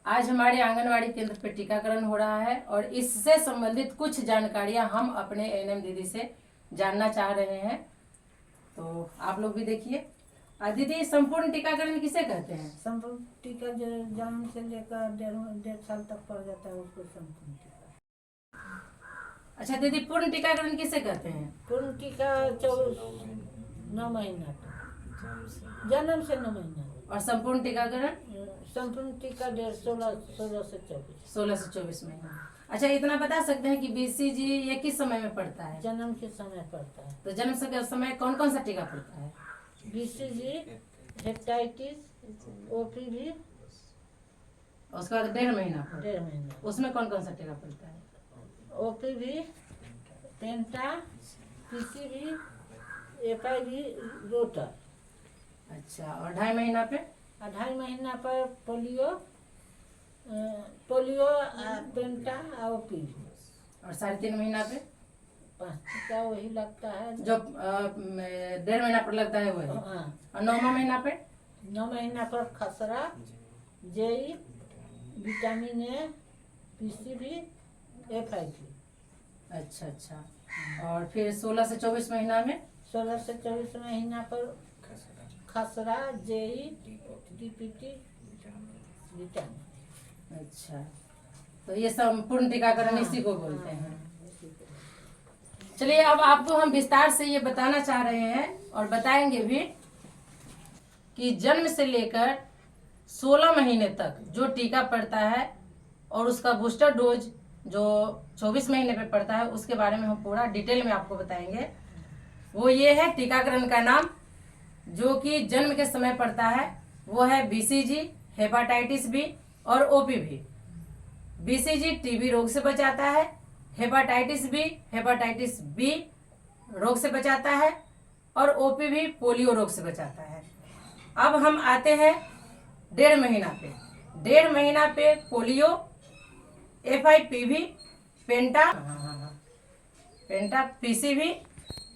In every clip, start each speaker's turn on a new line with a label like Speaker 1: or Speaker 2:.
Speaker 1: आज हमारे आंगनवाड़ी केंद्र पर टीकाकरण हो रहा है और इससे संबंधित कुछ जानकारियां हम अपने एएनएम दीदी से जानना चाह रहे हैं। तो आप लोग भी देखिए। दीदी, संपूर्ण टीकाकरण किसे कहते हैं?
Speaker 2: संपूर्ण टीका जो जन्म से लेकर डेढ़ साल तक पड़ जाता है उसको संपूर्ण टीका।
Speaker 1: अच्छा दीदी, पूर्ण टीकाकरण किसे कहते हैं?
Speaker 2: पूर्ण टीका 9 महीना तक, जन्म से 9 महीना।
Speaker 1: और संपूर्ण टीकाकरण?
Speaker 2: संपूर्ण टीका 16 से
Speaker 1: 24 महीना। अच्छा, इतना बता सकते हैं कि बीसीजी ये किस समय में पड़ता है?
Speaker 2: जन्म के समय पड़ता है।
Speaker 1: तो जन्म के समय कौन कौन सा टीका पड़ता है?
Speaker 2: BCG, hepatitis, OPV.
Speaker 1: उसके बाद 1.5 महीना पर
Speaker 2: 1.5 महीना
Speaker 1: उसमें कौन कौन सा टीका पड़ता है?
Speaker 2: ओपीवी, पेंटा, पीसीवी, एफआईवी, रोटर।
Speaker 1: अच्छा, और 2.5 महीना पे?
Speaker 2: 2.5 महीना पर पोलियो, पेंटा और ओपीवी।
Speaker 1: और 3.5 महीना पे?
Speaker 2: 5 टीका वही लगता है
Speaker 1: जो 1.5 महीना पर लगता है वही।
Speaker 2: हाँ।
Speaker 1: और 9वां महीना पे?
Speaker 2: 9 महीना पर खसरा, जेई, विटामिन ए, पीसीबी, एफआईवी।
Speaker 1: अच्छा। और फिर 16 से 24 महीना में?
Speaker 2: 16 से 24 महीना पर खसरा, जेई, डीपीटी, विटामिन।
Speaker 1: अच्छा, तो ये संपूर्ण टीकाकरण इसी को बोलते हैं। चलिए, अब आपको हम विस्तार से ये बताना चाह रहे हैं और बताएंगे भी कि जन्म से लेकर 16 महीने तक जो टीका पड़ता है और उसका बूस्टर डोज जो 24 महीने पे पड़ता है, उसके बारे में हम पूरा डिटेल में आपको बताएंगे। वो ये है टीकाकरण का नाम, जो कि जन्म के समय पड़ता है, वो है बीसीजी, हेपाटाइटिस बी और ओपीवी। बीसीजी टीबी रोग से बचाता है, हेपाटाइटिस बी रोग से बचाता है और ओपीवी पोलियो रोग से बचाता है। अब हम आते हैं 1.5 महीना पे। 1.5 महीना पे पोलियो, एफआईपीवी, पेंटा, पीसीवी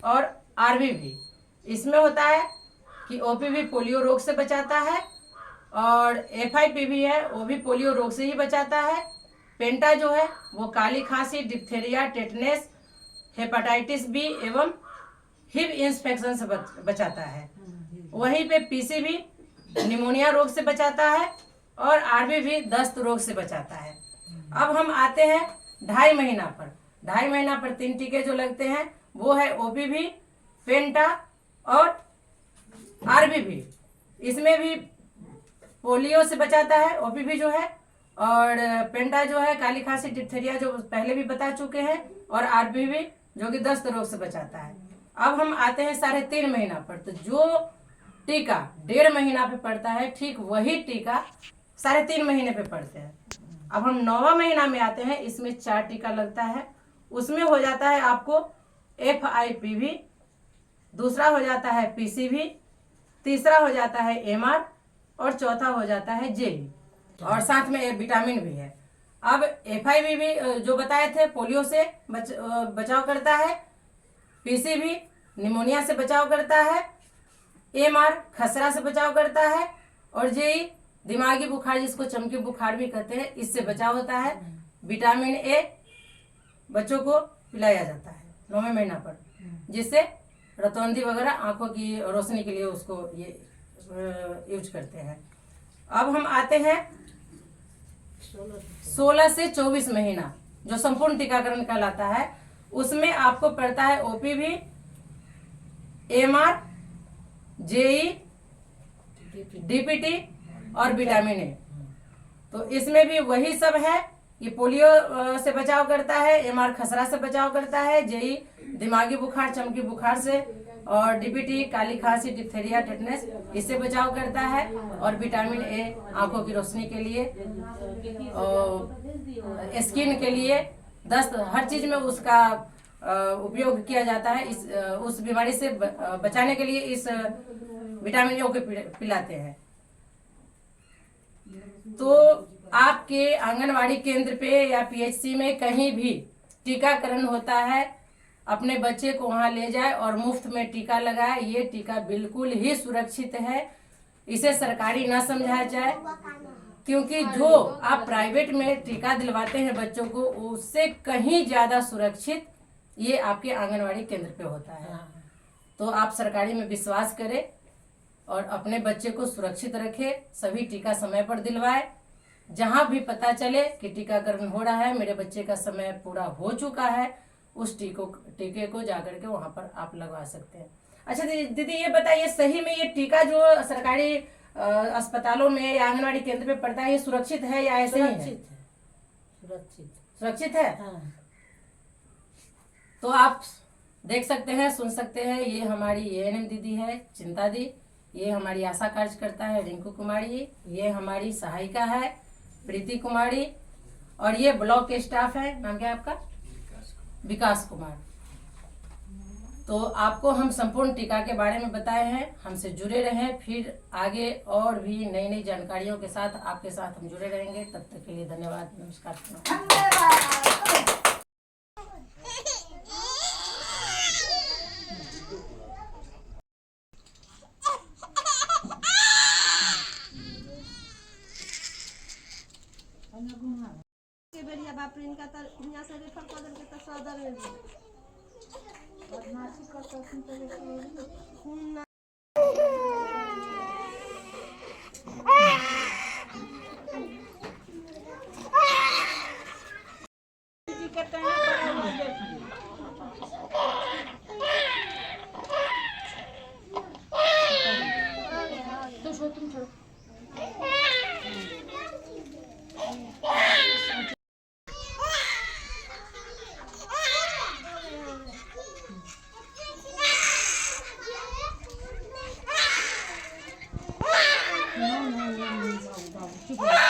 Speaker 1: और आरबीवी। इसमें होता है कि ओपीवी पोलियो रोग से बचाता है और एफआईपीवी है वो भी पोलियो रोग से ही बचाता है। पेंटा जो है वो काली खांसी, डिप्थेरिया, टेटनेस, हेपेटाइटिस बी एवं हिव इंफेक्शन से बचाता है। वहीं पे पीसीवी निमोनिया रोग से बचाता है और आरबीवी दस्त रोग से बचाता है। अब हम आते हैं 2.5 महीना पर। 2.5 महीना पर 3 टीके जो लगते हैं वो है ओपीवी, पेंटा और आरबीवी। इसमें भी पोलियो से बचाता है ओपीवी जो है, और पेंटा जो है काली खांसी, डिप्थेरिया जो पहले भी बता चुके हैं, और आरबीवी जो कि दस्त रोग से बचाता है। अब हम आते हैं 3.5 महीना पर। तो जो टीका 1.5 महीना पे पड़ता है, ठीक वही टीका 3.5 महीने पे पड़ते हैं। अब हम 9वां महीना में आते हैं। इसमें 4 टीका लगता है। उसमें हो जाता है आपको एफआईपीवी, दूसरा हो जाता है पीसीवी, तीसरा हो जाता है एमआर और चौथा हो जाता है जेई, और साथ में विटामिन भी है। अब एफआईवी जो बताए थे पोलियो से बचाव करता है, पीसीवी निमोनिया से बचाव करता है, एमआर खसरा से बचाव करता है और जेई दिमागी बुखार, जिसको चमकी बुखार भी कहते हैं, इससे बचाव होता है। विटामिन ए बच्चों को पिलाया जाता है 9वें महीना पर, जिससे रतौंधी वगैरह आंखों की रोशनी के लिए उसको ये यूज करते हैं। अब हम आते हैं 16 से 24 महीना, जो संपूर्ण टीकाकरण कहलाता है। उसमें आपको पड़ता है ओपीवी, एमआर, जेई, डीपीटी और विटामिन ए। तो इसमें भी वही सब है। ये पोलियो से बचाव करता है, एमआर खसरा से बचाव करता है, जेई दिमागी बुखार, चमकी बुखार से, और डीपीटी काली खांसी, डिप्थेरिया, टेटनेस इससे बचाव करता है, और विटामिन ए आंखों की रोशनी के लिए, और स्किन के लिए, दस्त, हर चीज में उसका उपयोग किया जाता है। उस बीमारी से बचाने के लिए इस विटामिन ए को पिलाते हैं। तो आपके आंगनवाड़ी केंद्र पे या पीएचसी में कहीं भी टीकाकरण होता है, अपने बच्चे को वहां ले जाए और मुफ्त में टीका लगाए। ये टीका बिल्कुल ही सुरक्षित है, इसे सरकारी ना समझा जाए। क्योंकि जो आप प्राइवेट में टीका दिलवाते हैं बच्चों को, उससे कहीं ज्यादा सुरक्षित ये आपके आंगनवाड़ी केंद्र पे होता है। तो आप सरकारी में विश्वास करें और अपने बच्चे को सुरक्षित रखें, सभी टीका समय पर दिलवाए। जहां भी पता चले कि टीकाकरण हो रहा है, मेरे बच्चे का समय पूरा हो चुका है, उस टीके को जाकर के वहां पर आप लगवा सकते हैं। अच्छा दीदी ये बताइए, सही में ये टीका जो सरकारी अस्पतालों में या आंगनवाड़ी केंद्र पे पड़ता है, ये सुरक्षित है या ऐसे ही है? सुरक्षित है।
Speaker 2: हाँ।
Speaker 1: तो आप देख सकते हैं, सुन सकते हैं, ये हमारी एएनएम दीदी है चिंता दी, ये हमारी आशा कार्यकर्ता है रिंकू कुमारी, ये हमारी सहायिका है प्रीति कुमारी, और ये ब्लॉक के स्टाफ है, नाम क्या है आपका? विकास कुमार। तो आपको हम संपूर्ण टीका के बारे में बताए हैं। हमसे जुड़े रहें, फिर आगे और भी नई नई जानकारियों के साथ आपके साथ हम जुड़े रहेंगे। तब तक के लिए धन्यवाद, नमस्कार।
Speaker 3: के बेरिया बाप रे, इनका त हियां से रेफर कर देल के त सदर में बदमाशी करतथिन त खून ना जी के टाइम पर हो जाती तो छोड़ तुम छोड़
Speaker 2: No.